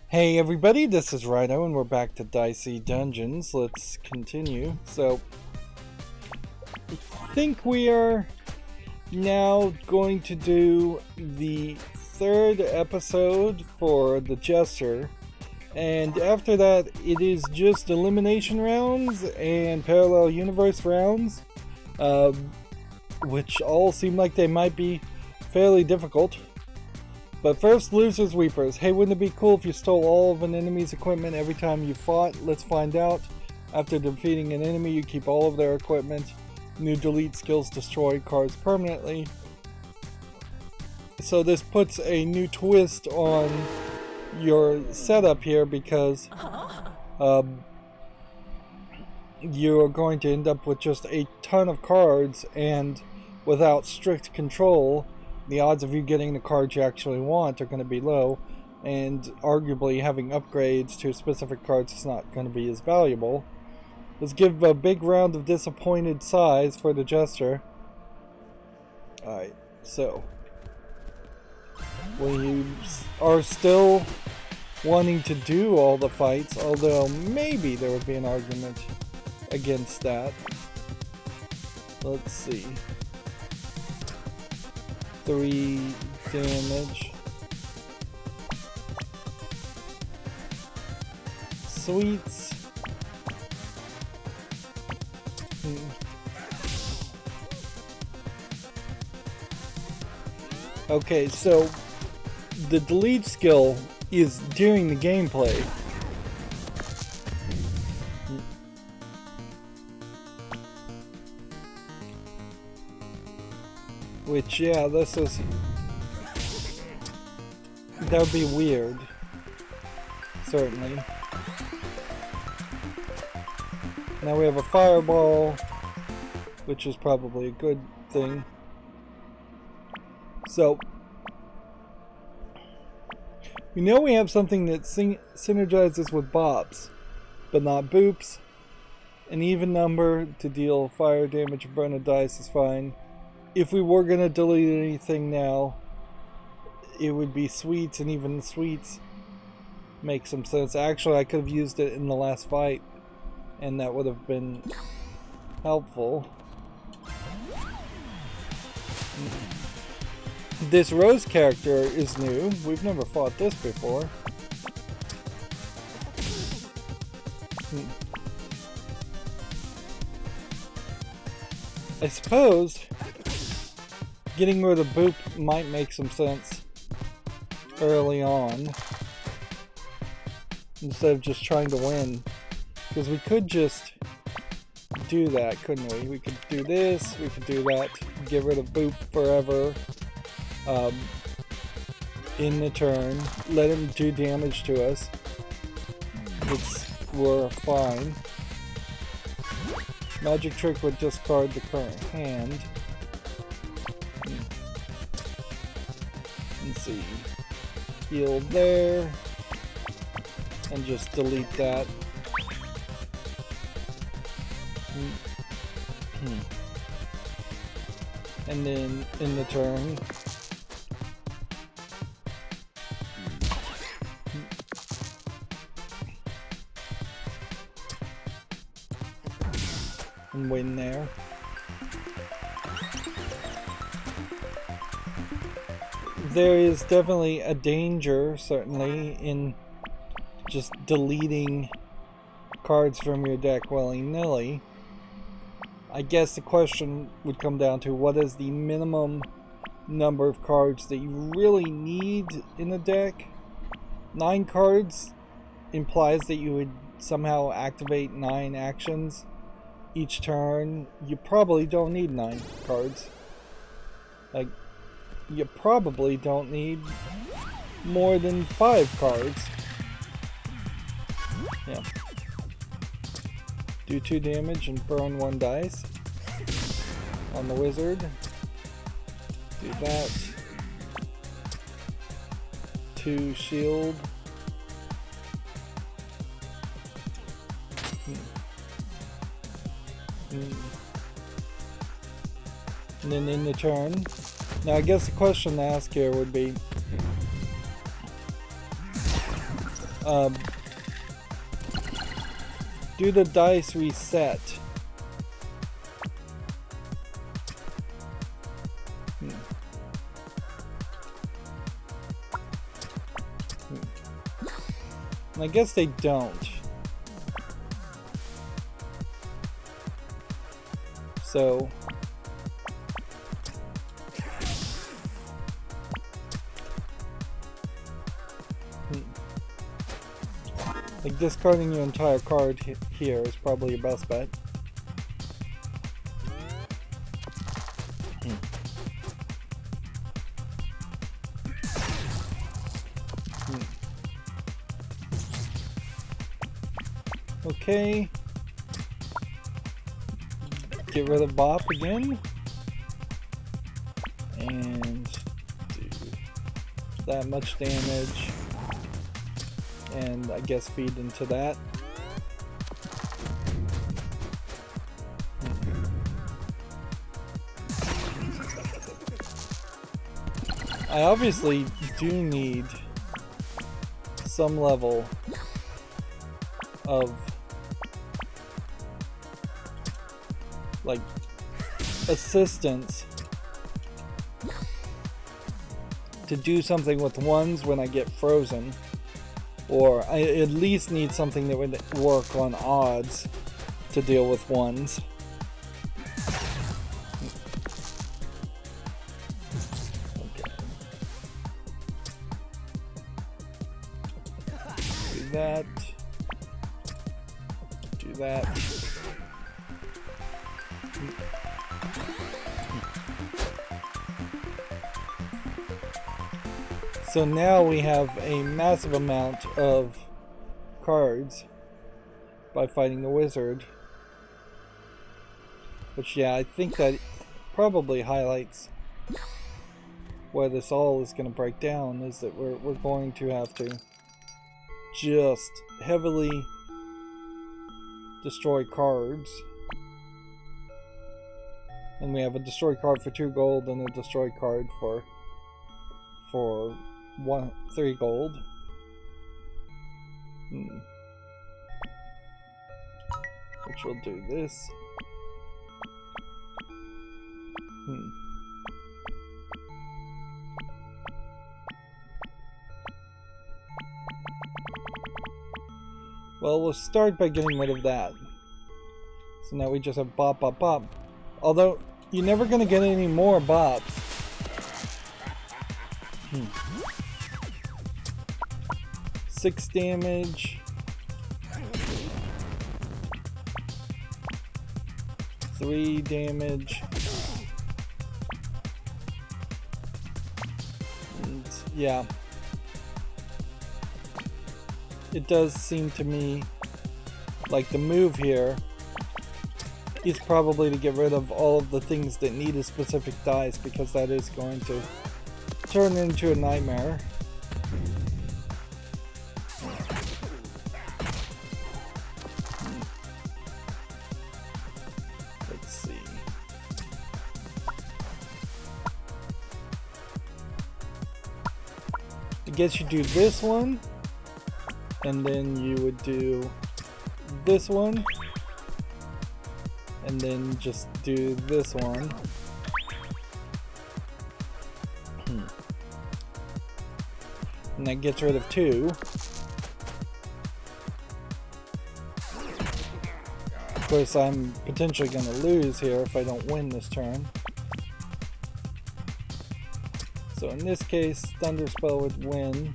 Hey everybody, this is Rydo and we're back to Dicey Dungeons. Let's continue. So, I think we are now going to do the third episode for the Jester. And after that, it is just elimination rounds and parallel universe rounds, which all seem like they might be fairly difficult. But first, Losers Weepers. Hey, wouldn't it be cool if you stole all of an enemy's equipment every time you fought? Let's find out. After defeating an enemy, you keep all of their equipment. New delete skills destroy cards permanently. So this puts a new twist on your setup here because you're going to end up with just a ton of cards, and without strict control, the odds of you getting the cards you actually want are going to be low, and arguably having upgrades to specific cards is not going to be as valuable. Let's give a big round of disappointed sighs for the Jester. Alright, so we are still wanting to do all the fights, although maybe there would be an argument against that. Let's see. 3 damage. Sweets. Okay, so the delete skill is during the gameplay. Which, yeah, that would be weird. Certainly. Now we have a fireball, which is probably a good thing. So, we know we have something that synergizes with bops, but not boops. An even number to deal fire damage or burn a dice is fine. If we were going to delete anything now, it would be sweets, and even sweets make some sense. Actually, I could have used it in the last fight, and that would have been helpful. This Rose character is new. We've never fought this before. I suppose getting rid of boop might make some sense early on, instead of just trying to win. Because we could just do that, couldn't we? We could do this, we could do that, get rid of boop forever in the turn, let him do damage to us. We're fine. Magic Trick would discard the current hand. Let's see. Heal there. And just delete that. And then in the turn. And win there. There is definitely a danger, certainly, in just deleting cards from your deck willy-nilly. I guess the question would come down to what is the minimum number of cards that you really need in a deck. 9 cards implies that you would somehow activate 9 actions each turn. You probably don't need 9 cards. Like, you probably don't need more than 5 cards. Yeah. Do 2 damage and burn 1 dice on the wizard. Do that. 2 shield. And then in the turn. Now I guess the question to ask here would be, do the dice reset? And I guess they don't. So like discarding your entire card here is probably your best bet. Okay. Get rid of Bop again. And do that much damage. And I guess feed into that. I obviously do need some level of like assistance to do something with ones when I get frozen, or I at least need something that would work on odds to deal with ones. Okay. Do that. Do that. So now we have a massive amount of cards by fighting the wizard. Which, yeah, I think that probably highlights where this all is going to break down, is that we're going to have to just heavily destroy cards. And we have a destroy card for 2 gold and a destroy card for 3 gold. Which will do this. Well, we'll start by getting rid of that. So now we just have bop, bop, bop. Although, you're never going to get any more bops. 6 damage. 3 damage. And yeah. It does seem to me like the move here is probably to get rid of all of the things that need a specific dice, because that is going to turn into a nightmare. Let's see. I guess you do this one, and then you would do this one, and then just do this one. And that gets rid of 2. Of course, I'm potentially going to lose here if I don't win this turn. So in this case, Thunderspell would win.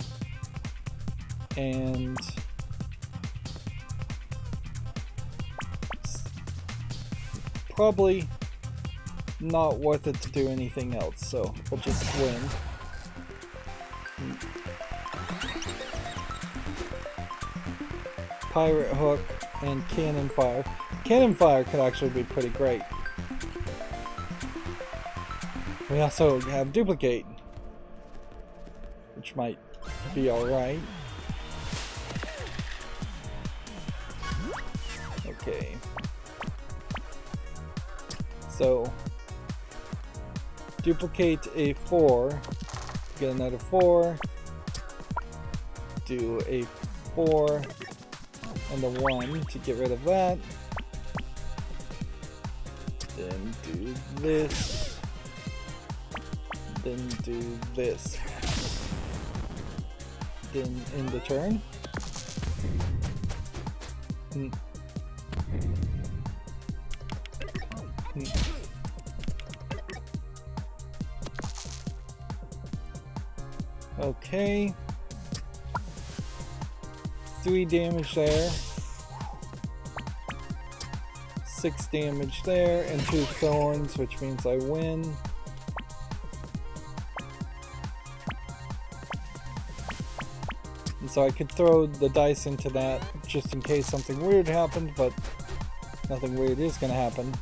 And probably not worth it to do anything else, so we'll just win. Pirate Hook and Cannon Fire. Cannon Fire could actually be pretty great. We also have Duplicate, which might be alright. Okay. So, duplicate a 4, get another 4, do a 4 and a 1 to get rid of that. Then do this. Then do this. Then end the turn. Okay. 3 damage there. 6 damage there, and 2 thorns, which means I win. And so I could throw the dice into that just in case something weird happened, but nothing weird is going to happen.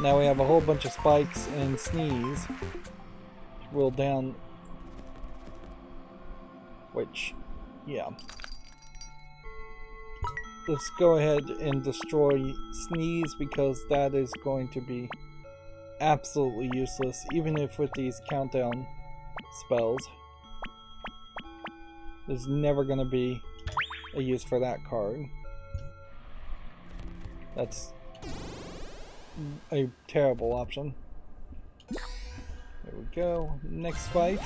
Now we have a whole bunch of spikes and sneeze. Roll down. Which, yeah. Let's go ahead and destroy sneeze because that is going to be absolutely useless, even if with these countdown spells. There's never going to be a use for that card. That's a terrible option. There we go. Next fight.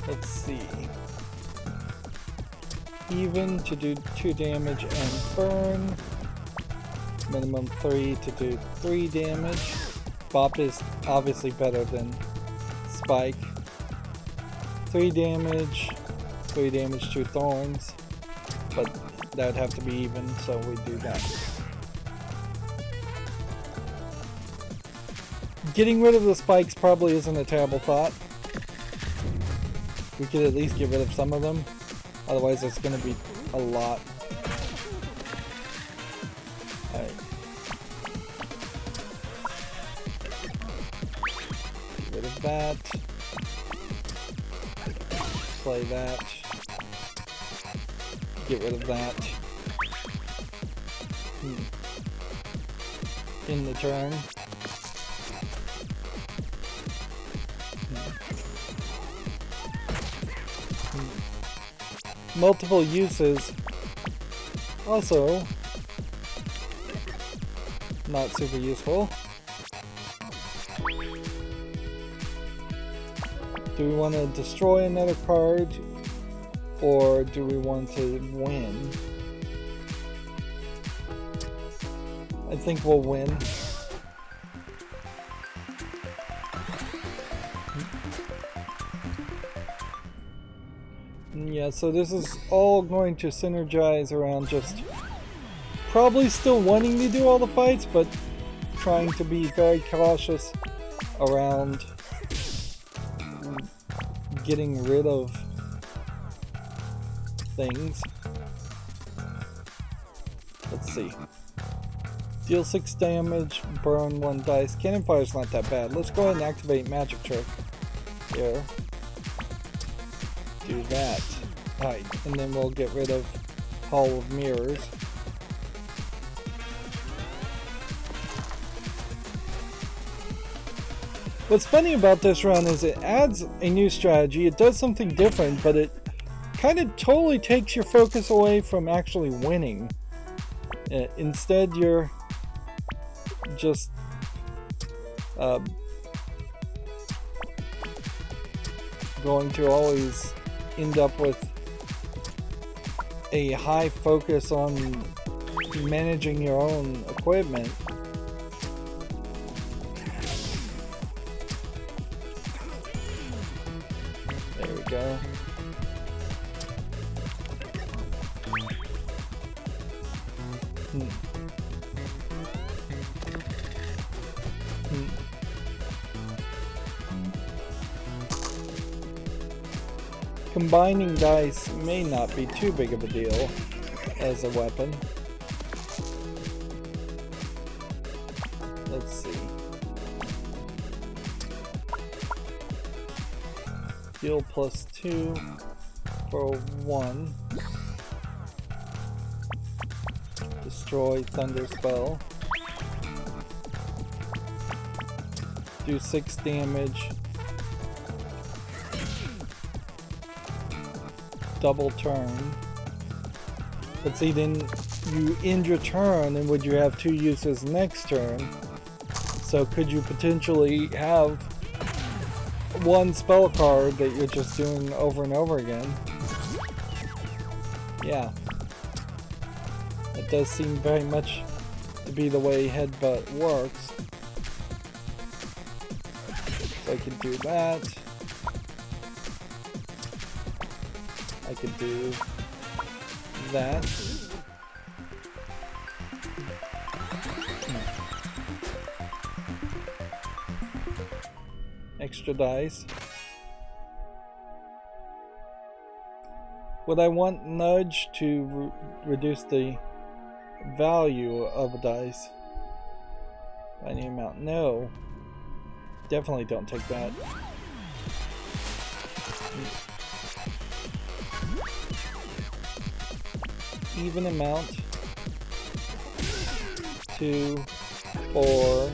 Let's see. Even to do 2 damage and burn. Minimum 3 to do 3 damage. Bop is obviously better than Spike. 3 damage. 3 damage, 2 thorns, but that would have to be even, so we do that. Getting rid of the spikes probably isn't a terrible thought. We could at least get rid of some of them, otherwise it's going to be a lot. Alright. Get rid of that. Play that. Get rid of that. In the turn. Multiple uses. Also, not super useful. Do we want to destroy another card, or do we want to win? I think we'll win. Yeah, so this is all going to synergize around just probably still wanting to do all the fights, but trying to be very cautious around getting rid of things. Let's see. Deal 6 damage, burn 1 dice. Cannon fire's not that bad. Let's go ahead and activate magic trick. Here. Do that. Alright, and then we'll get rid of Hall of Mirrors. What's funny about this run is it adds a new strategy. It does something different, but it kind of totally takes your focus away from actually winning. Instead, you're just going to always end up with a high focus on managing your own equipment. There we go. Combining dice may not be too big of a deal as a weapon. Let's see. Deal +2 for 1. Destroy thunder spell. Do 6 damage. Double turn. But see, then you end your turn, and would you have 2 uses next turn? So could you potentially have 1 spell card that you're just doing over and over again? Yeah. That does seem very much to be the way Headbutt works. So I can do that. I could do that. Extra dice. Would I want nudge to reduce the value of a dice by any amount? No. Definitely don't take that. Even amount. 2, 4.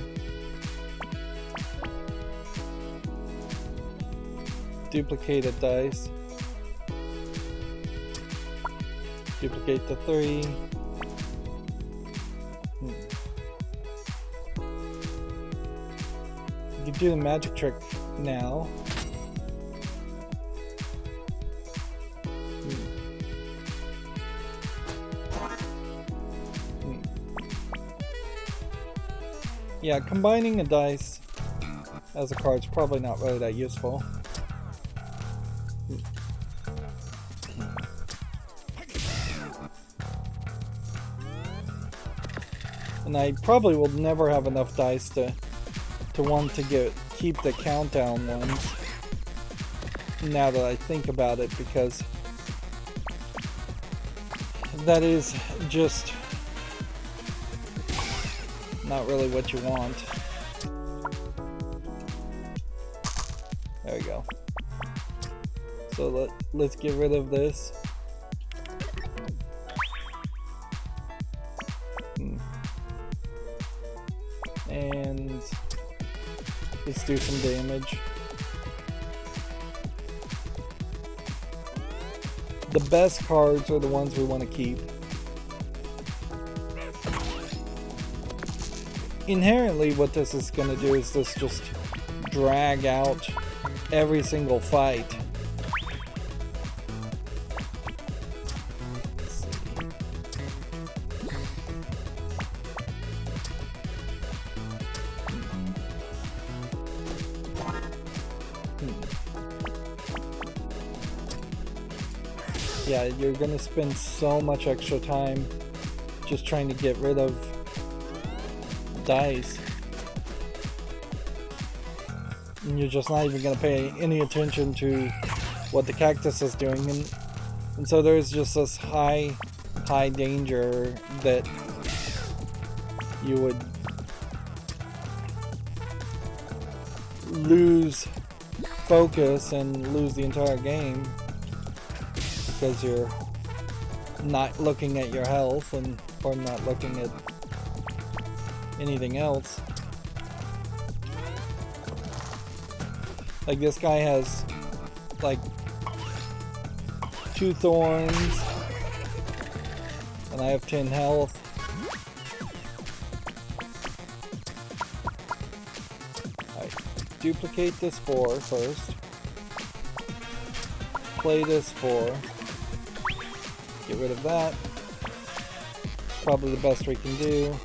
Duplicated dice. Duplicate the 3. You can do the magic trick now. Yeah, combining a dice as a card is probably not really that useful. And I probably will never have enough dice to want to keep the countdown ones. Now that I think about it, because that is just not really what you want. There we go. So let's get rid of this. And let's do some damage. The best cards are the ones we want to keep. Inherently, what this is going to do is this just drag out every single fight. Yeah, you're going to spend so much extra time just trying to get rid of dice. And you're just not even going to pay any attention to what the cactus is doing. And so there's just this high danger that you would lose focus and lose the entire game. Because you're not looking at your health or not looking at anything else. Like this guy has like 2 thorns and I have 10 health. Alright, duplicate this 4 first. Play this 4. Get rid of that. Probably the best we can do.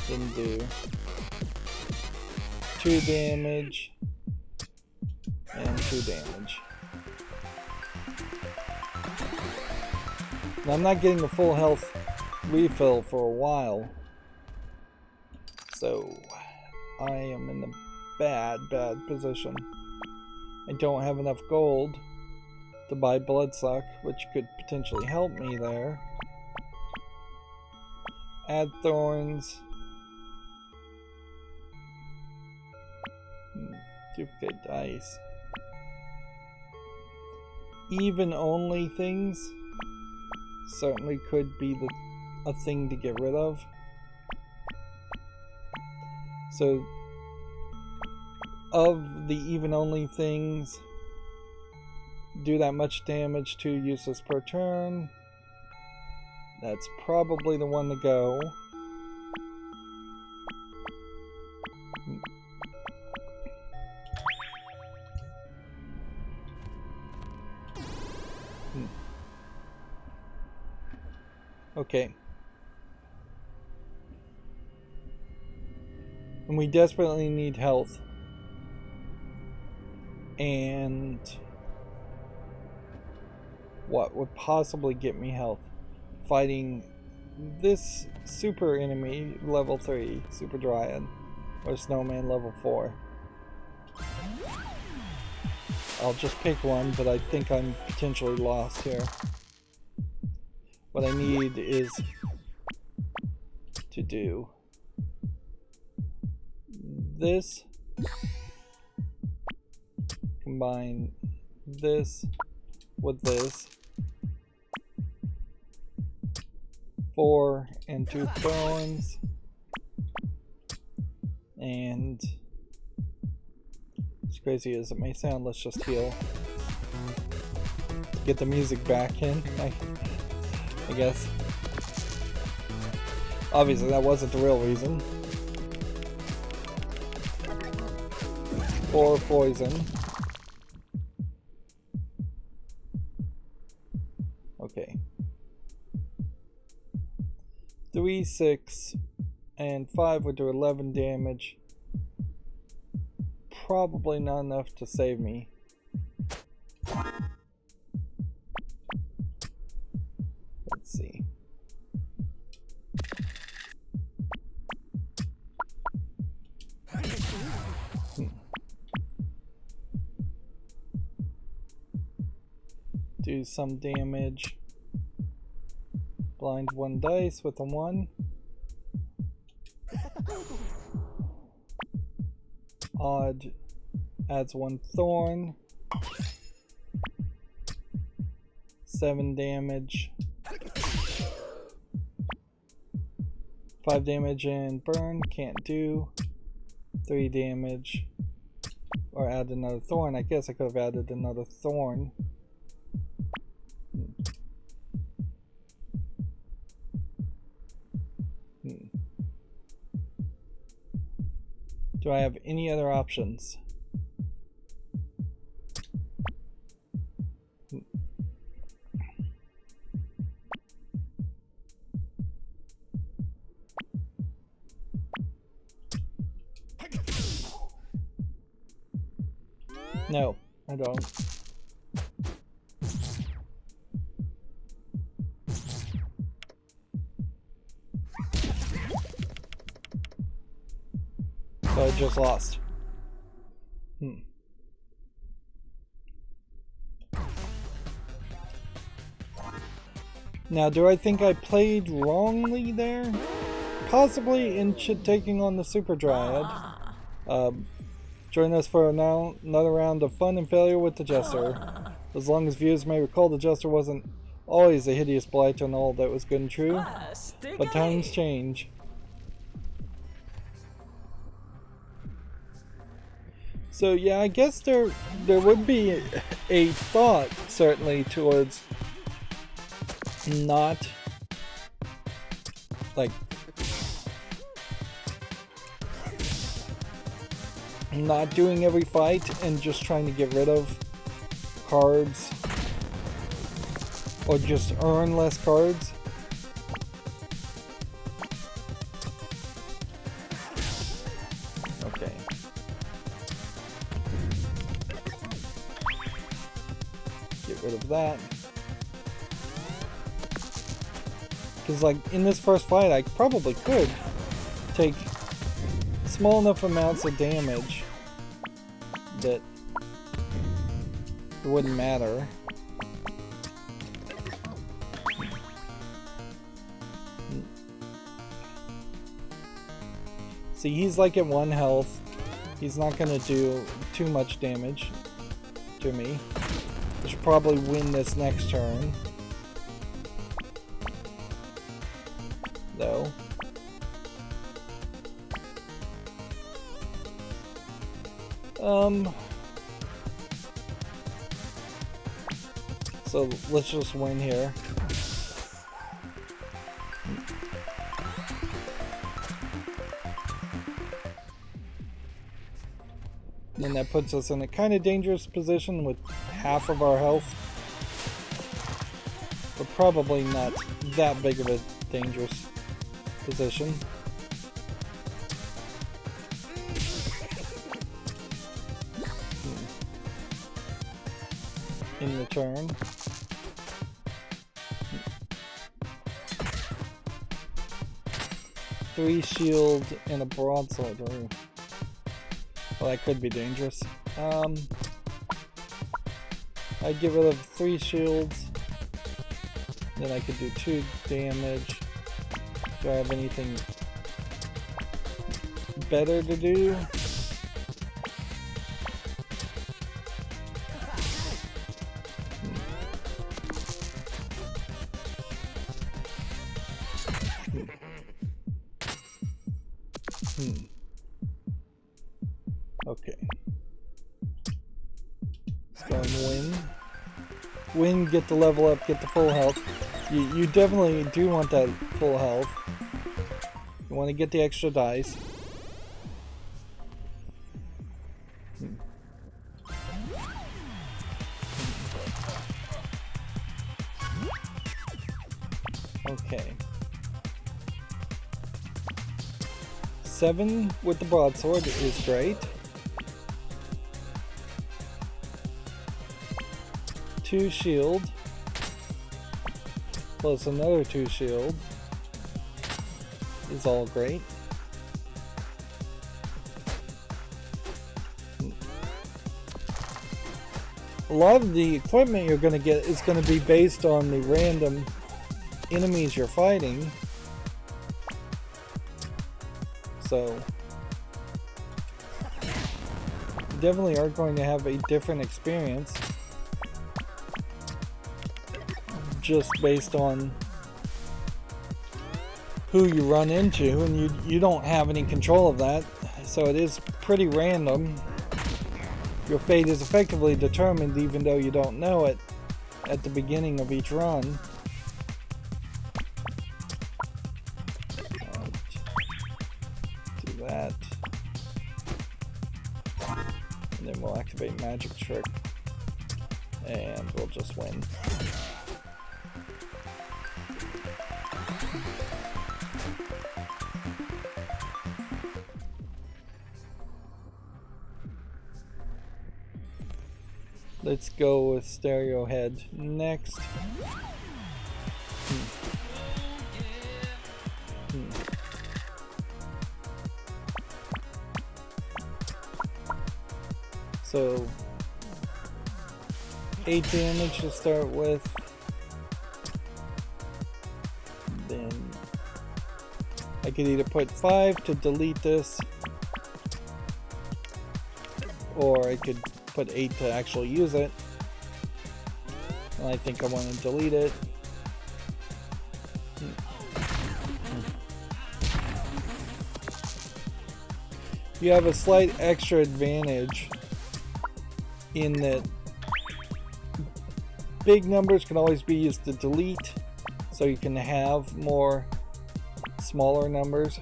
Then do 2 damage and 2 damage. Now I'm not getting the full health refill for a while, so I am in a bad position. I don't have enough gold to buy Bloodsuck, which could potentially help me there. Add thorns. Duplicate dice. Even only things certainly could be a thing to get rid of. So, of the even only things do that much damage to useless per turn, that's probably the one to go. Okay. And we desperately need health. And what would possibly get me health? Fighting this super enemy, level 3, Super Dryad, or Snowman level 4. I'll just pick one, but I think I'm potentially lost here. What I need is to do this, combine this with this, 4 and 2 thorns, and as crazy as it may sound, let's just heal. Get the music back in, I guess. Obviously that wasn't the real reason. 4 poison. Okay. 3, 6, and 5 would do 11 damage. Probably not enough to save me. Let's see. Do some damage. Blind 1 dice with a 1. Odd adds 1 thorn. 7 damage. 5 damage and burn, can't do. 3 damage. Or add another thorn. I guess I could have added another thorn. Do I have any other options? No, I don't. So I just lost. Now, do I think I played wrongly there? Possibly in taking on the Super Dryad. Join us for another round of fun and failure with the Jester. As long as viewers may recall, the Jester wasn't always a hideous blight on all that was good and true. But times change. So yeah, I guess there would be a thought, certainly, towards not, like, not doing every fight and just trying to get rid of cards, or just earn less cards. Okay. Get rid of that. Because, like, in this first fight, I probably could take small enough amounts of damage that it wouldn't matter. See, he's like at 1 health. He's not gonna do too much damage to me. I should probably win this next turn. though. So let's just win here. And that puts us in a kind of dangerous position with half of our health. But probably not that big of a dangerous position. In the turn. Three shield and a broadsword. Ooh. Well, that could be dangerous. I'd get rid of 3 shields. Then I could do 2 damage. Do I have anything better to do? Okay. Let's go and win. Win, get the level up, get the full health. You definitely do want that full health. You want to get the extra dice. Okay. 7 with the broadsword is great. 2 shield. Plus another 2 shield is all great. A lot of the equipment you're going to get is going to be based on the random enemies you're fighting. So you definitely are going to have a different experience just based on who you run into, and you don't have any control of that, so it is pretty random. Your fate is effectively determined even though you don't know it at the beginning of each run. Do that, and then we'll activate magic trick and we'll just win. Let's go with Stereo Head next. So 8 damage to start with. Then I could either put 5 to delete this, or I could put 8 to actually use it. And I think I want to delete it. You have a slight extra advantage in that big numbers can always be used to delete, so you can have more smaller numbers.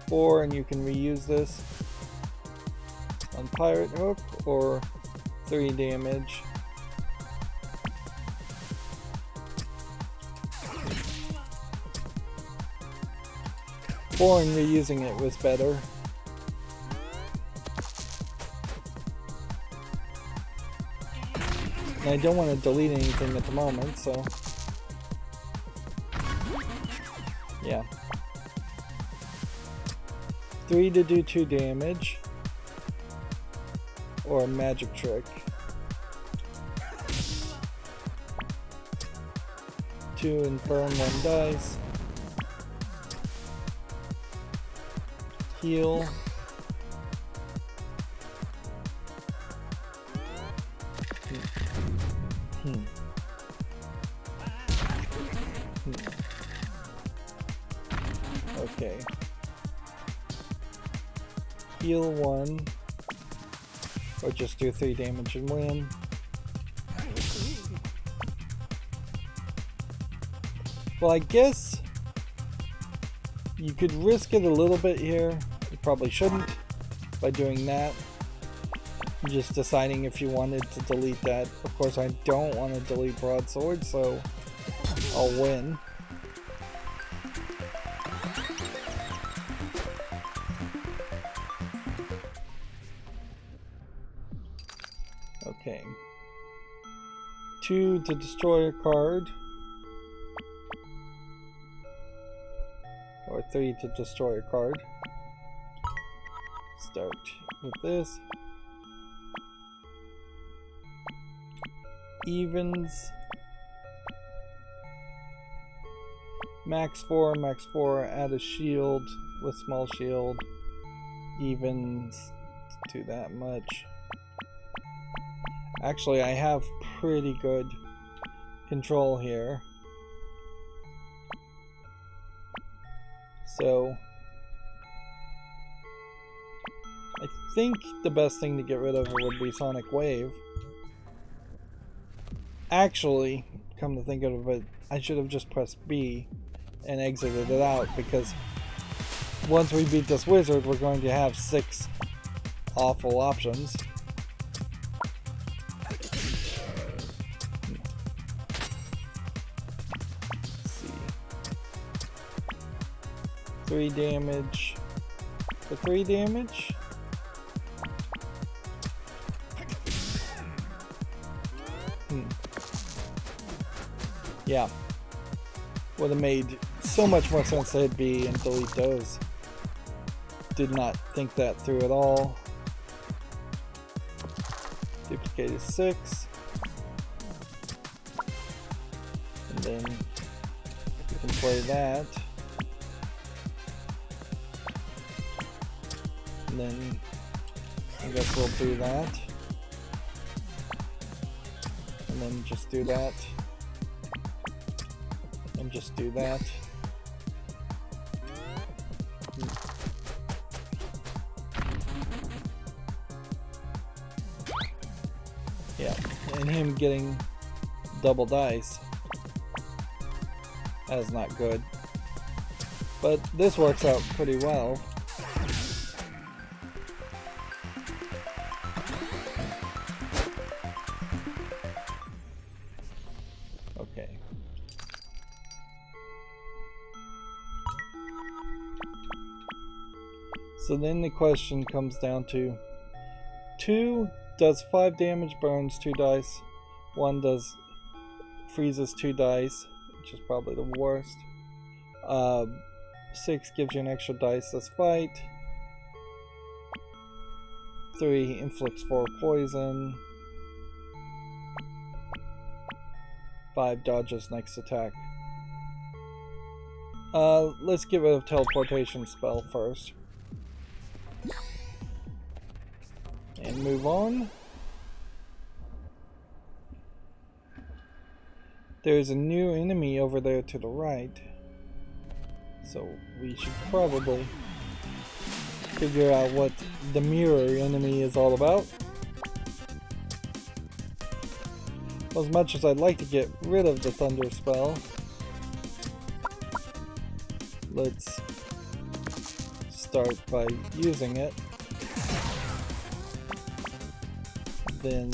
4, and you can reuse this on Pirate Hook, or 3 damage. And reusing it was better. And I don't want to delete anything at the moment, so yeah. 3 to do 2 damage, or a magic trick. 2 and burn 1 dice. Heal. Okay. Heal 1. Or just do 3 damage and win. Well, I guess you could risk it a little bit here. You probably shouldn't by doing that. Just deciding if you wanted to delete that. Of course, I don't want to delete broadsword, so I'll win. Okay. 2 to destroy a card. Or 3 to destroy a card. Start with this. Evens. Max 4, add a shield with small shield. Evens, do that much. Actually, I have pretty good control here. So, I think the best thing to get rid of would be Sonic Wave. Actually, come to think of it, I should have just pressed B and exited it out, because once we beat this wizard, we're going to have 6 awful options. Let's see. 3 damage. For 3 damage? Yeah. Would have made so much more sense to hit B and delete those. Did not think that through at all. Duplicate is 6. And then you can play that. And then I guess we'll do that. And then just do that. And just do that. Yeah, and him getting double dice. That's not good. But this works out pretty well. Okay. So then the question comes down to 2 does 5 damage, burns 2 dice. 1 does freezes 2 dice, which is probably the worst. 6 gives you an extra dice, that's fight. 3 inflicts 4 poison. 5 dodges next attack. Let's get rid of teleportation spell first. And move on. There's a new enemy over there to the right. So we should probably figure out what the mirror enemy is all about. As much as I'd like to get rid of the thunder spell, let's start by using it. Then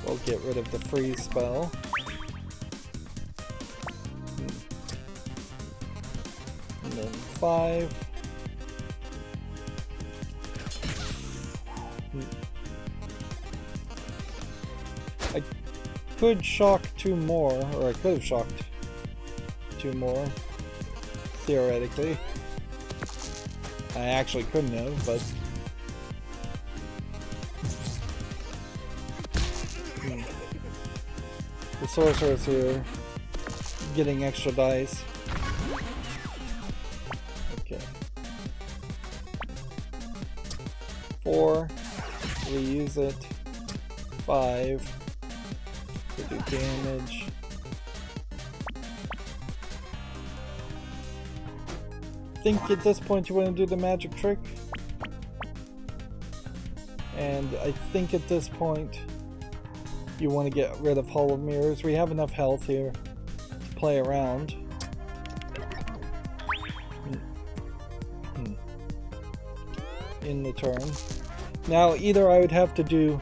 we'll get rid of the freeze spell. And then 5. I could shock 2 more, or I could have shocked 2 more, theoretically. I actually couldn't have, but the sorcerer's here, getting extra dice. Okay. 4, reuse it. 5, to do damage. think at this point you want to do the magic trick. And I think at this point you want to get rid of Hall of Mirrors. We have enough health here to play around. In the turn. Now either I'd have to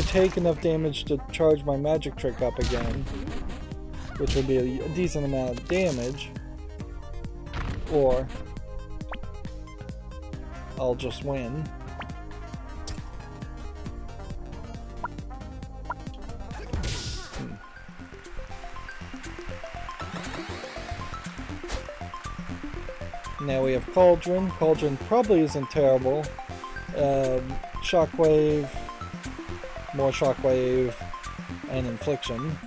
take enough damage to charge my magic trick up again, which would be a decent amount of damage, or I'll just win. Now we have Cauldron. Cauldron probably isn't terrible. Shockwave, more Shockwave, and Infliction.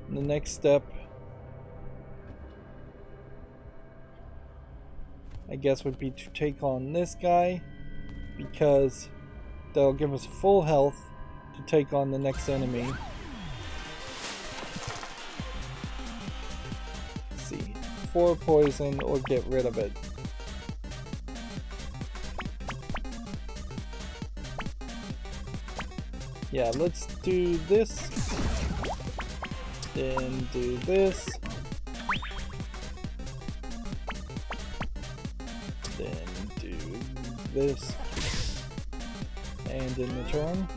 The next step, I guess, would be to take on this guy, because that'll give us full health to take on the next enemy. Let's see, 4 poison or get rid of it. Yeah, let's do this, then do this, then do this, and in the turn.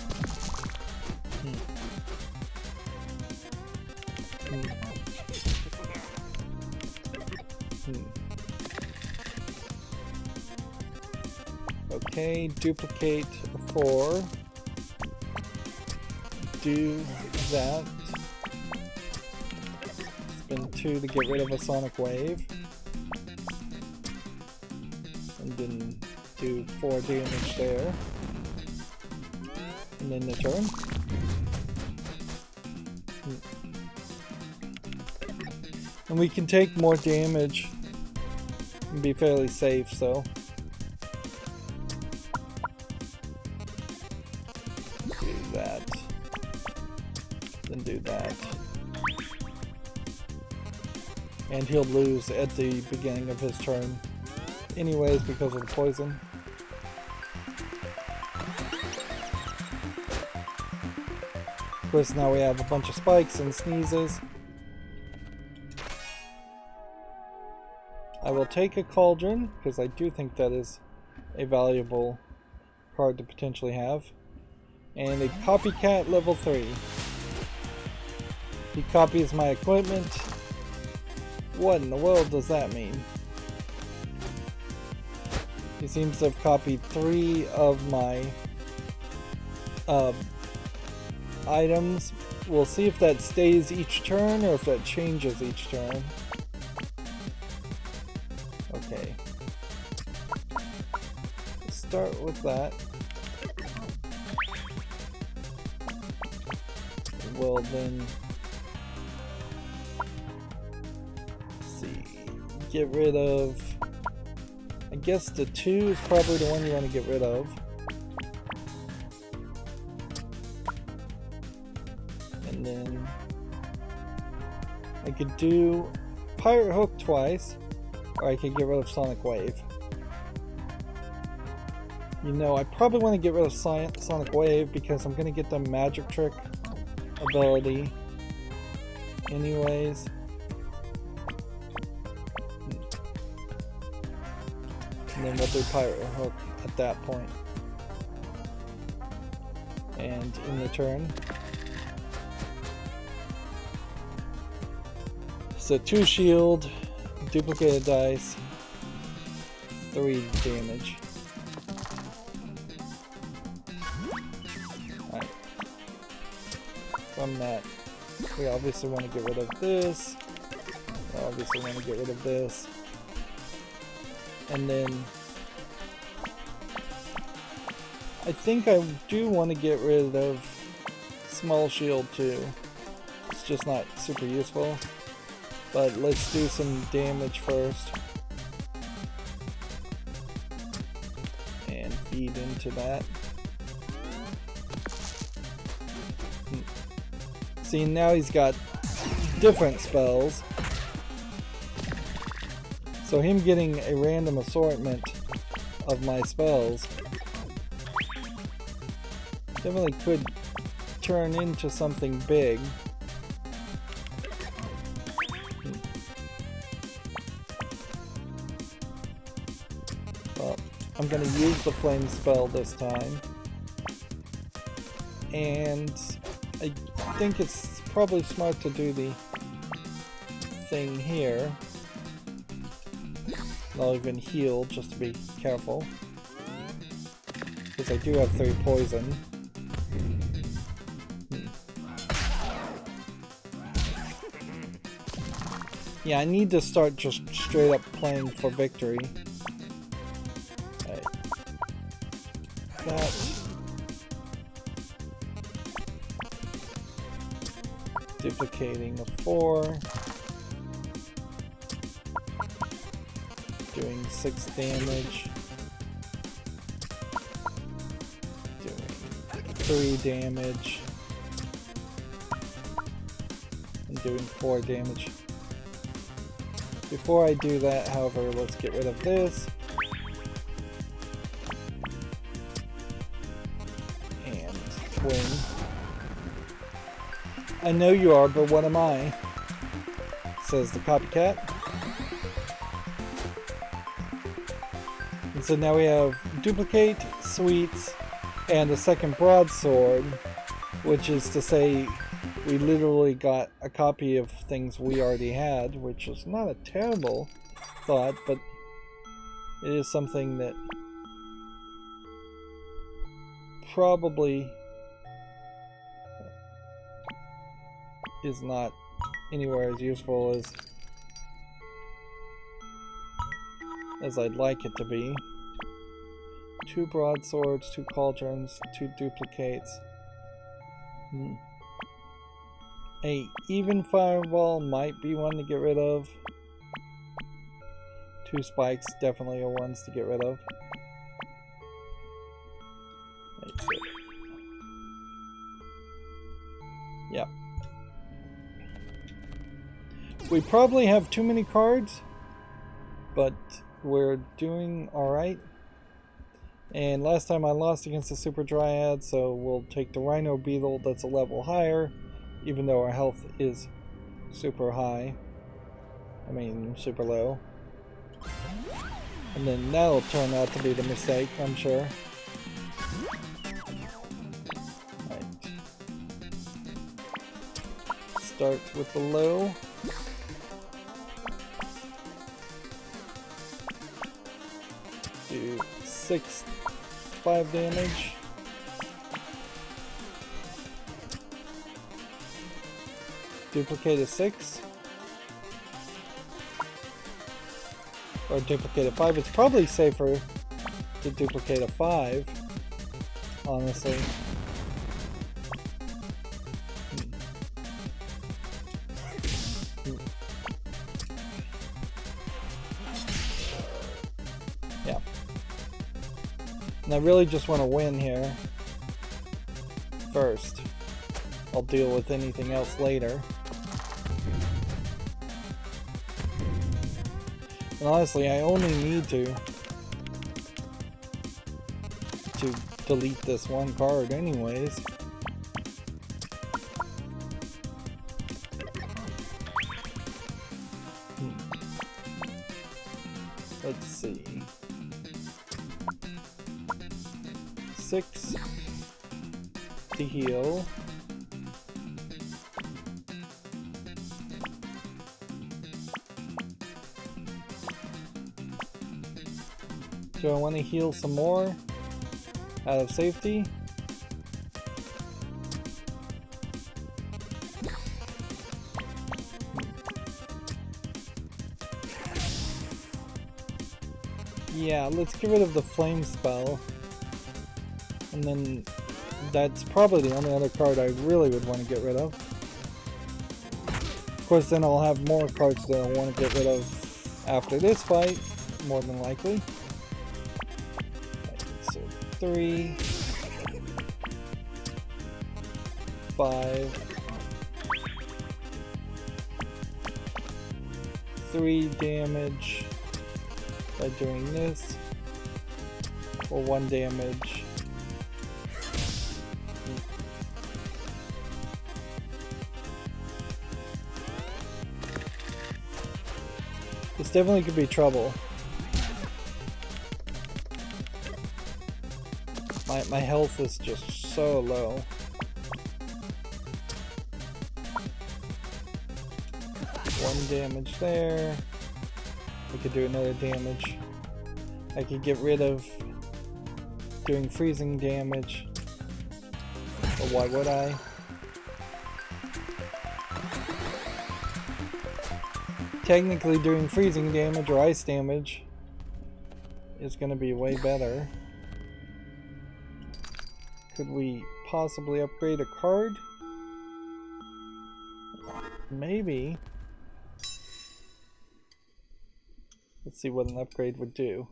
Okay, duplicate 4. Do that. Spend 2 to get rid of a Sonic Wave. And then do 4 damage there. And then the turn. And we can take more damage and be fairly safe, so. Do that. Then do that. And he'll lose at the beginning of his turn anyways because of the poison. Of course, now we have a bunch of spikes and sneezes. I will take a Cauldron because I do think that is a valuable card to potentially have. And a Copycat level 3. He copies my equipment. What in the world does that mean? He seems to have copied 3 of my items. We'll see if that stays each turn or if that changes each turn. Okay. Let's start with that. Well then, get rid of, I guess the 2 is probably the one you want to get rid of. And then I could do Pirate Hook twice, or I could get rid of Sonic Wave. You know, I probably want to get rid of Sonic Wave because I'm going to get the Magic Trick ability anyways. And then we'll do Pirate Hook at that point. And in the turn. So 2 shield, duplicated dice, 3 damage. Alright. From that, we obviously want to get rid of this. We obviously want to get rid of this. And then I think I do want to get rid of Small Shield too. It's just not super useful. But let's do some damage first. And feed into that. See, now he's got different spells. So him getting a random assortment of my spells definitely could turn into something big. Well, I'm going to use the flame spell this time. And I think it's probably smart to do the thing here. I'll even heal just to be careful. Because I do have 3 poison. Yeah, I need to start just straight up playing for victory. Right. That. Duplicating a 4. Doing 6 damage. Doing 3 damage. And doing 4 damage. Before I do that, however, let's get rid of this. And twin. I know you are, but what am I? Says the copycat. And so now we have duplicate, sweets, and a second broadsword, which is to say we literally got a copy of things we already had, which is not a terrible thought, but it is something that probably is not anywhere as useful as I'd like it to be. 2 broadswords, 2 cauldrons, 2 duplicates. A even fireball might be one to get rid of. 2 spikes definitely are ones to get rid of. Yeah. We probably have too many cards, but we're doing alright. And last time I lost against the Super Dryad, so we'll take the Rhino Beetle that's a level higher, even though our health is super high. I mean, super low. And then that'll turn out to be the mistake, I'm sure. Right. Start with the low. Do 5 damage. Duplicate a 6. Or duplicate a 5. It's probably safer to duplicate a 5, honestly. Yeah. And I really just want to win here first. I'll deal with anything else later. And honestly, I only need to delete this one card anyways. Let's see. 6 to heal. Do I want to heal some more out of safety? Yeah, let's get rid of the flame spell. And then that's probably the only other card I really would want to get rid of. Of course, then I'll have more cards that I want to get rid of after this fight, more than likely. 3, 5, 3 damage by doing this, or 1 damage. This definitely could be trouble. My health is just so low. One damage there. We could do another damage. I could get rid of doing freezing damage. But why would I? Technically doing freezing damage or ice damage is going to be way better. Could we possibly upgrade a card? Maybe. Let's see what an upgrade would do.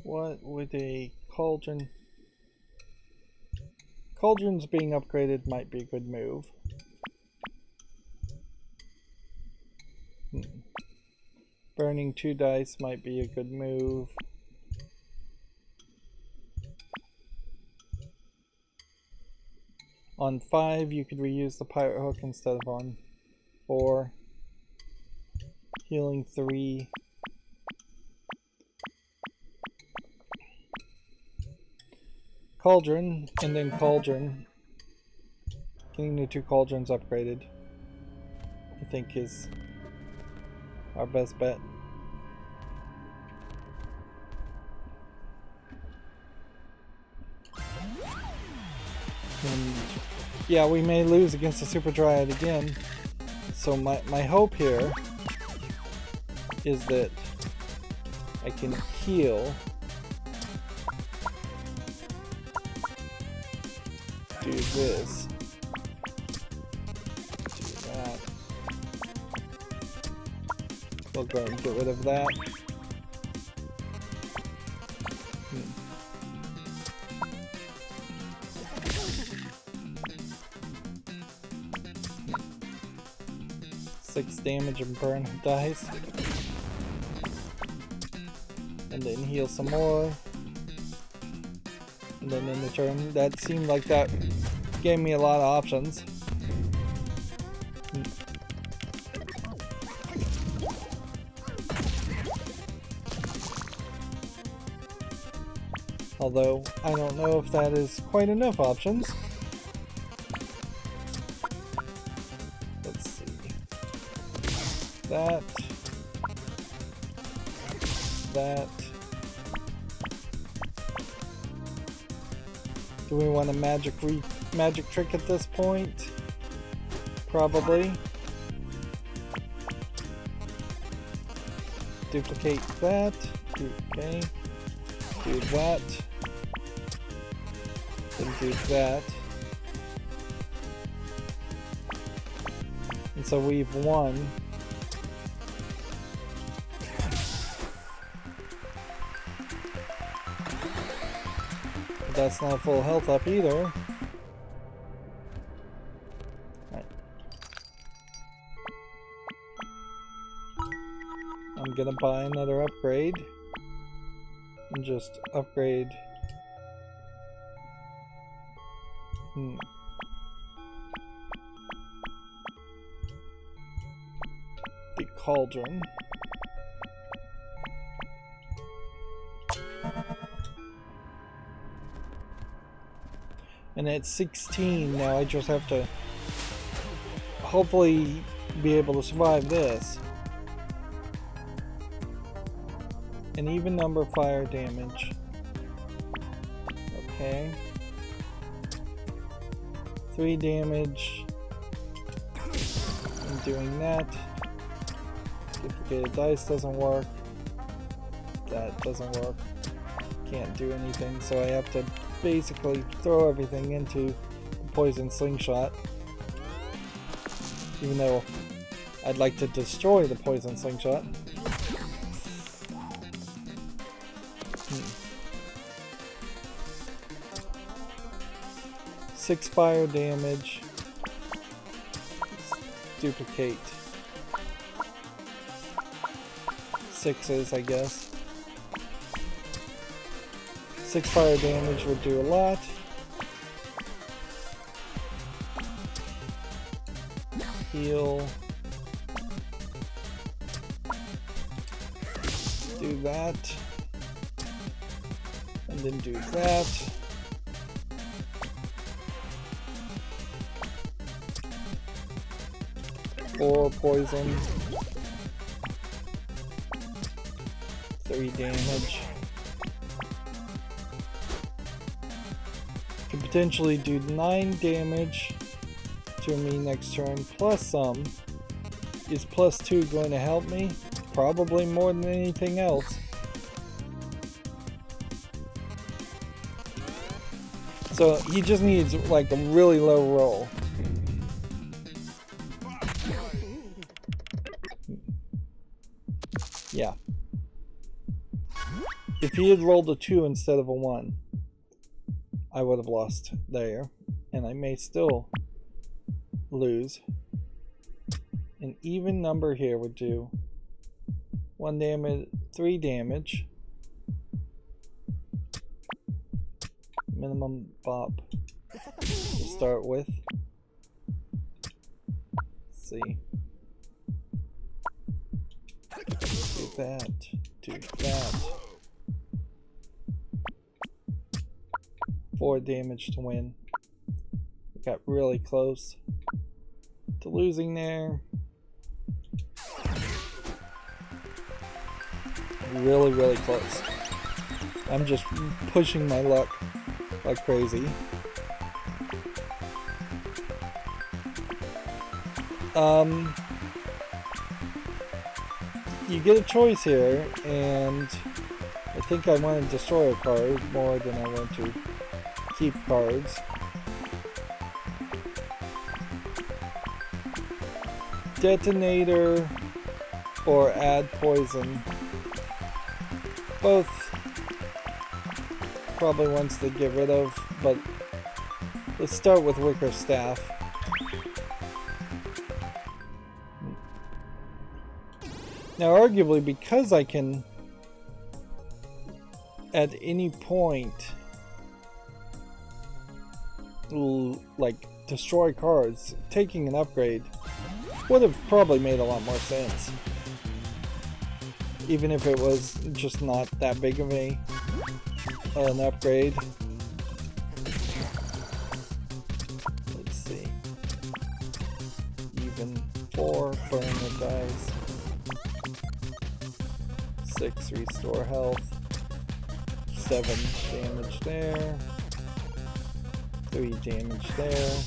What would a cauldron... Cauldrons being upgraded might be a good move. Burning 2 dice might be a good move. On 5 you could reuse the pirate hook instead of on 4. Healing 3. Cauldron, and then cauldron. Getting the 2 cauldrons upgraded, I think, is our best bet. And yeah, we may lose against the Super Dryad again. So my hope here is that I can heal. Do this. Do that. We'll go ahead and get rid of that. Six damage and burn dice. And then heal some more. And then in the turn, that seemed like that gave me a lot of options. Although, I don't know if that is quite enough options. Let's see. That. That. Do we want a magic trick at this point? Probably. Duplicate that. Okay. Do that. Then do that. And so we've won. That's not full health up either. Right. I'm gonna buy another upgrade and just upgrade. The cauldron. And at 16 now, I just have to hopefully be able to survive this. An even number fire damage. Okay. 3 damage. I'm doing that. Duplicated dice doesn't work. That doesn't work. Can't do anything, so I have to basically throw everything into the poison slingshot. Even though I'd like to destroy the poison slingshot. 6 fire damage. Let's duplicate 6s, I guess. 6 fire damage would do a lot. Heal. Do that. And then do that. Four poison. 3 damage. Could potentially do 9 damage to me next turn, plus some. Is +2 going to help me? Probably more than anything else. So he just needs like a really low roll. Yeah. If he had rolled a 2 instead of a 1, I would have lost there, and I may still lose. An even number here would do 1 damage, 3 damage. Minimum bop to start with. Let's see. Do that. Do that. 4 damage to win. Got really close to losing there. Really, really close. I'm just pushing my luck like crazy. You get a choice here, and I think I want to destroy a card more than I want to keep cards. Detonator or add poison. Both probably ones to get rid of, but let's start with Wicker Staff. Now arguably, because I can at any point like destroy cards, taking an upgrade would have probably made a lot more sense, even if it was just not that big of an upgrade. Let's see. Even 4, burn the dice. 6, restore health. 7 damage there. 3 damage there.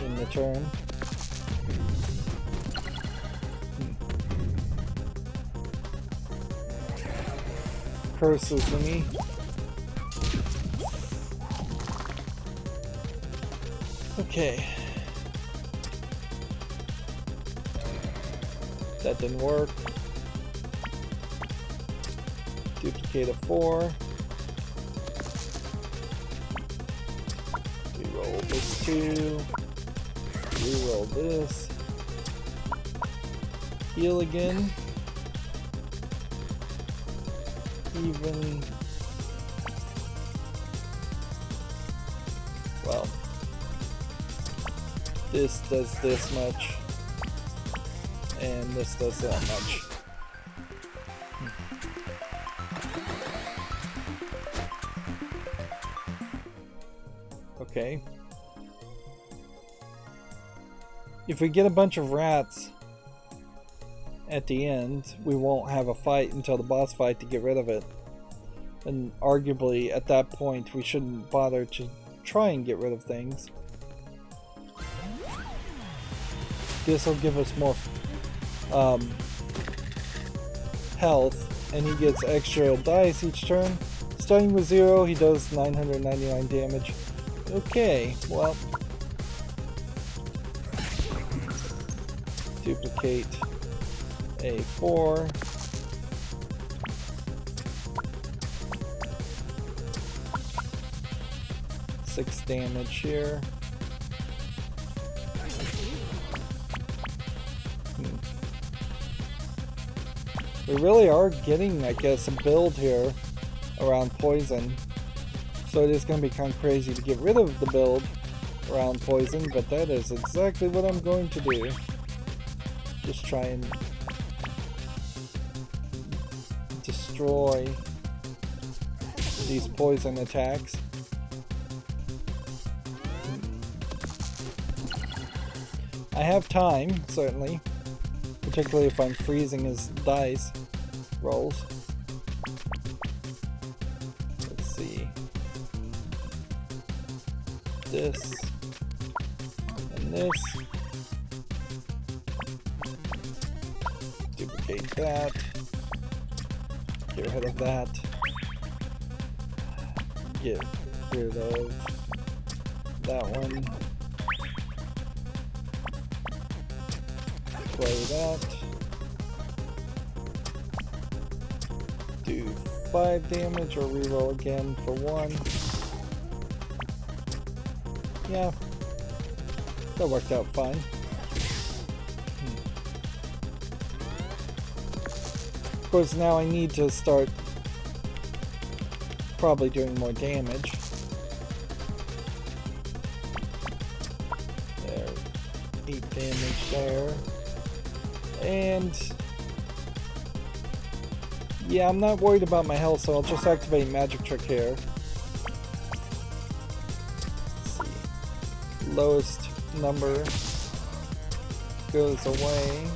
In the turn. Curses me. Okay. That didn't work. Duplicate a 4. Reroll this 2. Reroll this. Heal again. Even. Well, this does this much, and this does that much. Okay. If we get a bunch of rats at the end, we won't have a fight until the boss fight to get rid of it. And arguably, at that point, we shouldn't bother to try and get rid of things. This will give us more health, and he gets extra dice each turn. Starting with 0, he does 999 damage. Okay, well, duplicate a 4. 6 damage here. We really are getting, I guess, a build here around poison. So it is going to be kind of crazy to get rid of the build around poison, but that is exactly what I'm going to do. Just try and destroy these poison attacks. I have time, certainly, particularly if I'm freezing his dice rolls. Let's see. This and this. Duplicate that. Get rid of that. Get rid of that one. Play that. Do 5 damage or reroll again for 1. Yeah, that worked out fine. Of course, now I need to start probably doing more damage. There, 8 damage there. And yeah, I'm not worried about my health, so I'll just activate Magic Trick here. Let's see. Lowest number goes away.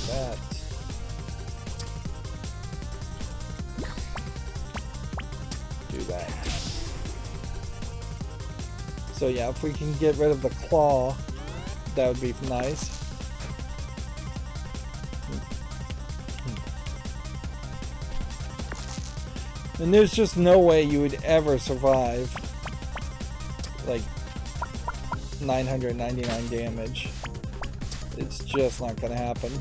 That. Do that. So yeah, if we can get rid of the claw, that would be nice. And there's just no way you would ever survive like 999 damage. It's just not gonna happen.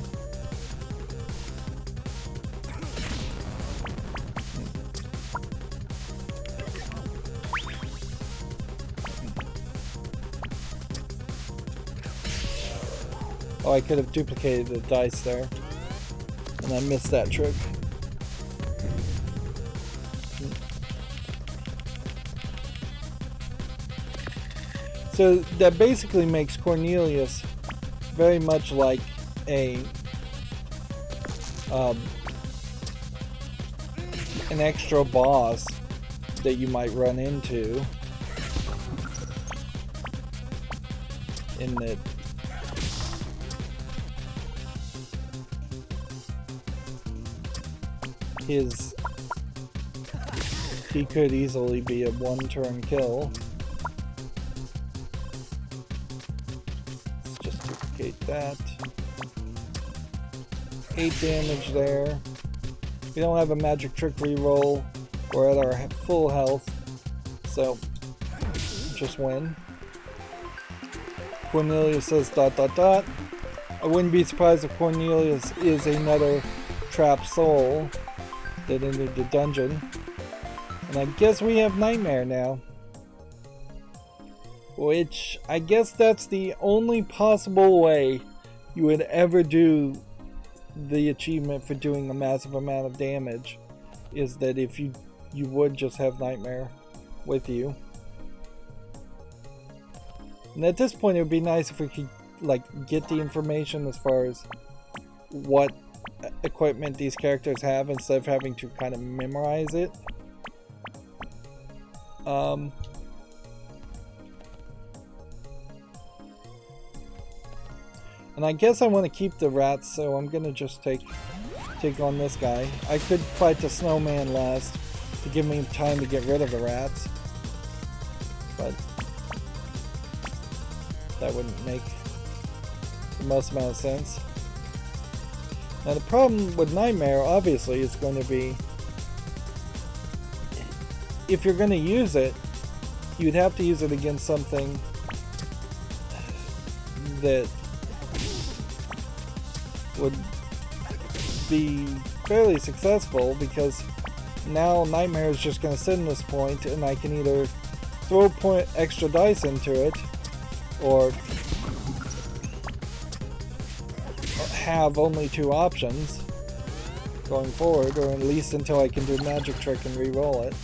Oh, I could have duplicated the dice there, and I missed that trick. So that basically makes Cornelius very much like a an extra boss that you might run into, in that he could easily be a one-turn kill. Let's just duplicate that. 8 damage there. We don't have a magic trick reroll. We're at our full health, so just win. Cornelius says ... I wouldn't be surprised if Cornelius is another trapped soul that entered the dungeon. And I guess we have Nightmare now. Which, I guess that's the only possible way you would ever do the achievement for doing a massive amount of damage, is that if you would just have Nightmare with you. And at this point it would be nice if we could like get the information as far as what equipment these characters have instead of having to kind of memorize it. And I guess I want to keep the rats, so I'm gonna just take on this guy. I could fight the snowman last to give me time to get rid of the rats, but that wouldn't make the most amount of sense. Now the problem with Nightmare obviously is going to be, if you're going to use it, you'd have to use it against something that would be fairly successful, because now Nightmare is just going to sit in this point, and I can either throw extra dice into it, or have only 2 options going forward, or at least until I can do magic trick and re-roll it.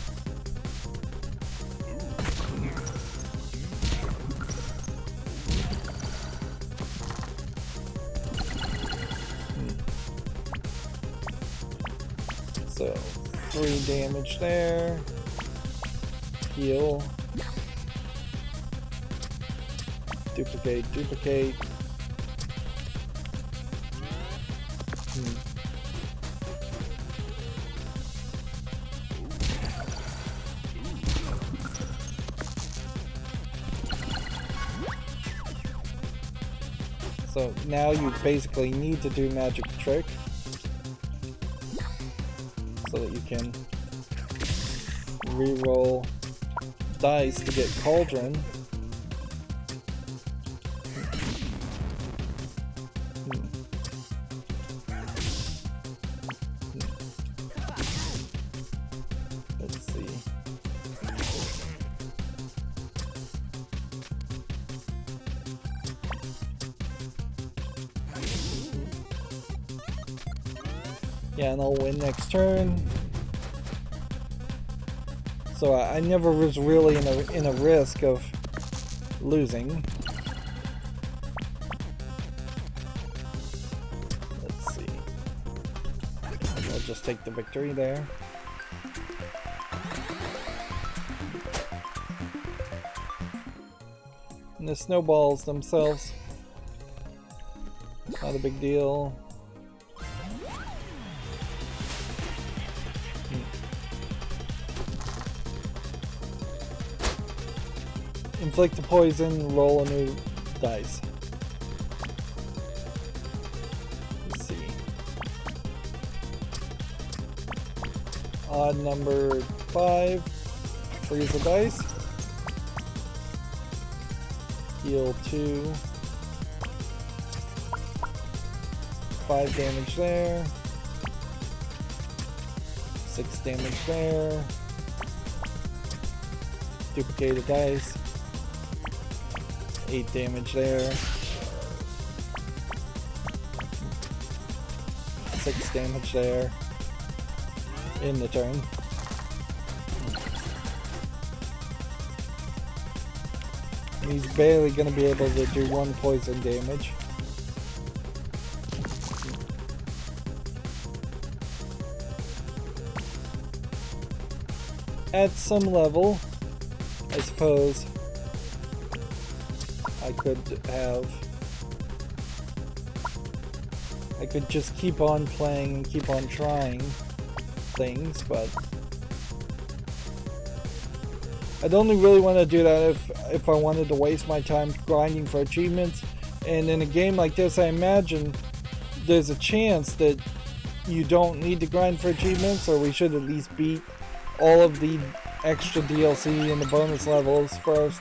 So 3 damage there. Heal. Duplicate, duplicate. So now you basically need to do magic trick so that you can re-roll dice to get cauldron. Let's see. Yeah, and I'll win next turn. So I never was really in a risk of losing. Let's see. I'll just take the victory there. And the snowballs themselves, not a big deal. Inflict the poison, roll a new dice. Let's see. Odd number 5. Freeze the dice. Heal 2. 5 damage there. 6 damage there. Duplicate the dice. 8 damage there. 6 damage there. In the turn. And he's barely going to be able to do 1 poison damage. At some level, I suppose I could just keep on playing and keep on trying things, but I'd only really want to do that if I wanted to waste my time grinding for achievements. And in a game like this, I imagine there's a chance that you don't need to grind for achievements, or we should at least beat all of the extra DLC and the bonus levels first.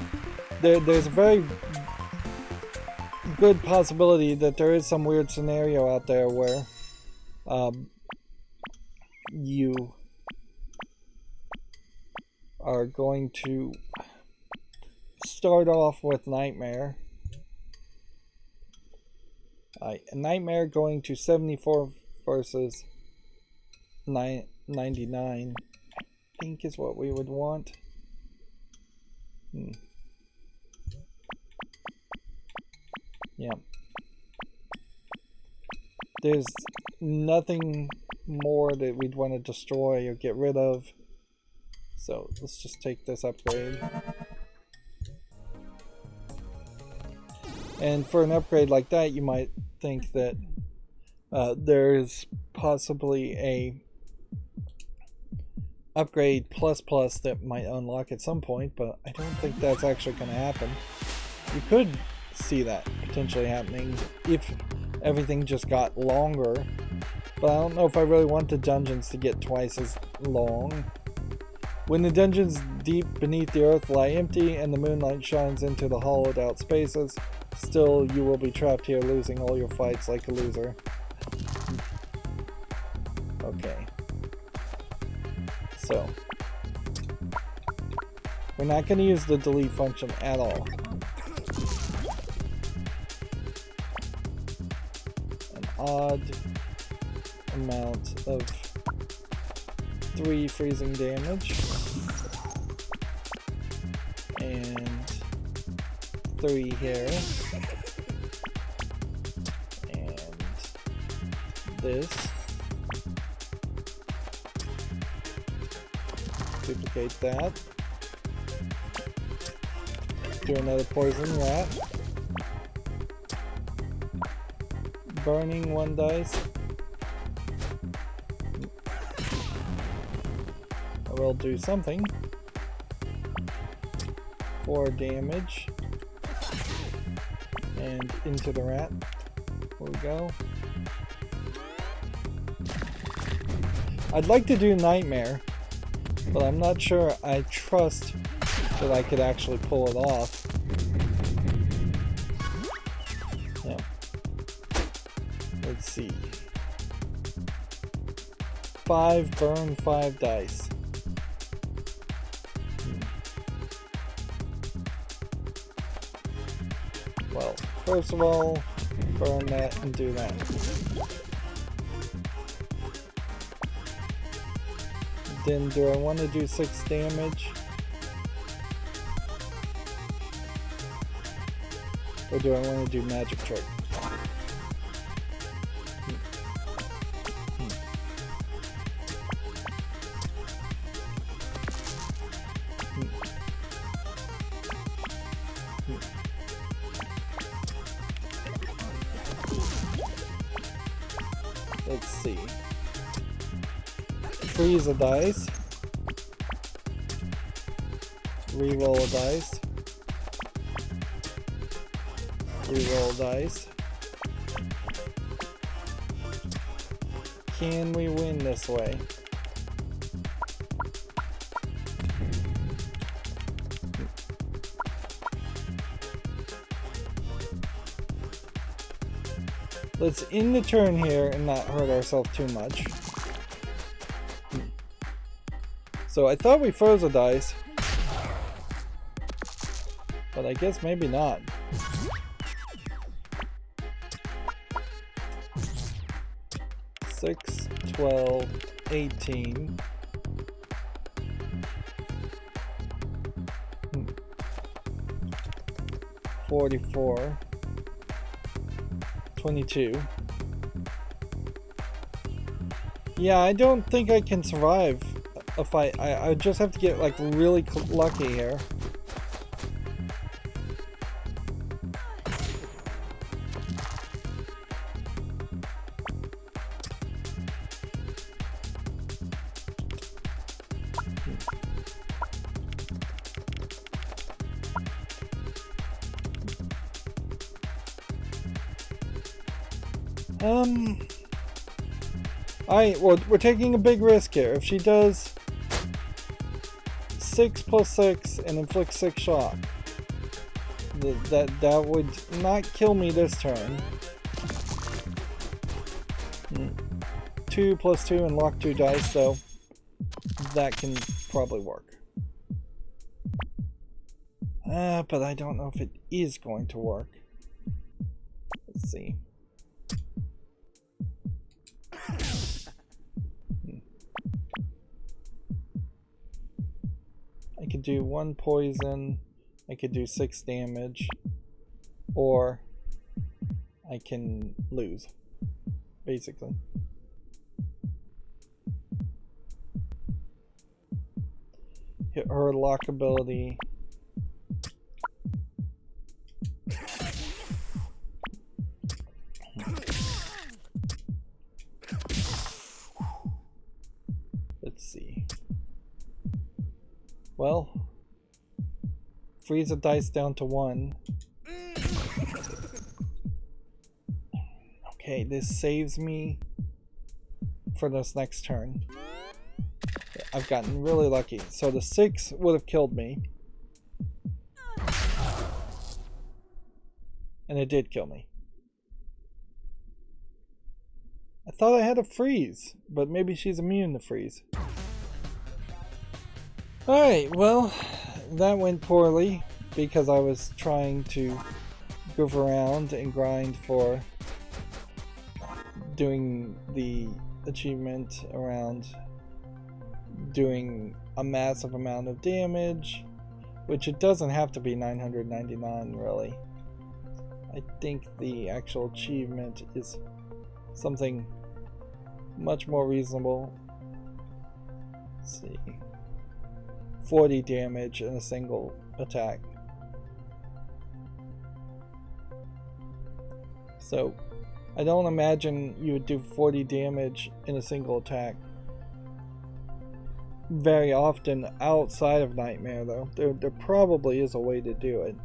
There's a very good possibility that there is some weird scenario out there where you are going to start off with Nightmare. Nightmare going to 74 versus 99, I think is what we would want. Yeah. There's nothing more that we'd want to destroy or get rid of. So let's just take this upgrade. And for an upgrade like that, you might think that there's possibly a upgrade plus that might unlock at some point, but I don't think that's actually going to happen. You could see that potentially happening if everything just got longer, but I don't know if I really want the dungeons to get twice as long. When the dungeons deep beneath the earth lie empty and the moonlight shines into the hollowed out spaces, still you will be trapped here, losing all your fights like a loser. Okay. So we're not going to use the delete function at all. An odd amount of 3 freezing damage and 3 here, and this. Duplicate that. Do another poison rat. Burning 1 dice. I will do something. 4 damage. And into the rat. There we go. I'd like to do Nightmare, but I'm not sure I trust that I could actually pull it off. Yeah. Let's see. 5 burn, 5 dice. Well, first of all, burn that and do that. Then do I want to do 6 damage? Or do I want to do magic trick? Let's see. Freeze a dice. Reroll a dice. Reroll dice. Can we win this way? Let's end the turn here and not hurt ourselves too much. So I thought we froze a dice, but I guess maybe not. Six, 12, 18. 44. 22. Yeah, I don't think I can survive a fight. I just have to get like really lucky here. Well, we're taking a big risk here. If she does 6 plus 6 and inflicts 6 shock, that would not kill me this turn. 2 plus 2 and lock 2 dice, so that can probably work. But I don't know if it is going to work. Let's see. I could do 1 poison, I could do 6 damage, or I can lose, basically. Hit her lock ability. Let's see. Well, freeze a dice down to 1. Okay, this saves me for this next turn. I've gotten really lucky. So the 6 would have killed me. And it did kill me. I thought I had a freeze, but maybe she's immune to freeze. Alright, well, that went poorly because I was trying to goof around and grind for doing the achievement around doing a massive amount of damage, which it doesn't have to be 999 really. I think the actual achievement is something much more reasonable. Let's see. 40 damage in a single attack. So I don't imagine you would do 40 damage in a single attack very often outside of Nightmare, though. There probably is a way to do it,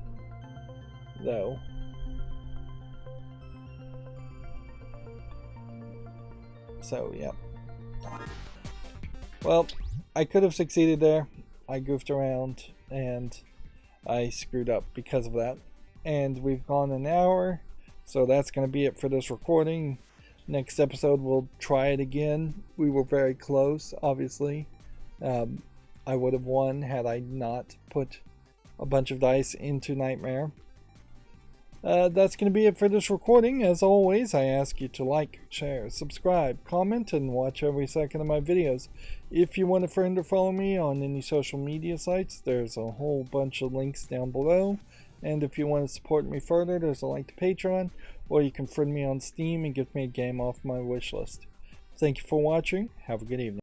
though. So, yeah. Well, I could have succeeded there. I goofed around and I screwed up because of that. And we've gone an hour, so that's going to be it for this recording. Next episode, we'll try it again. We were very close, obviously. I would have won had I not put a bunch of dice into Nightmare. That's going to be it for this recording. As always, I ask you to like, share, subscribe, comment, and watch every second of my videos. If you want a friend or follow me on any social media sites, there's a whole bunch of links down below. And if you want to support me further, there's a link to Patreon, or you can friend me on Steam and give me a game off my wish list. Thank you for watching. Have a good evening.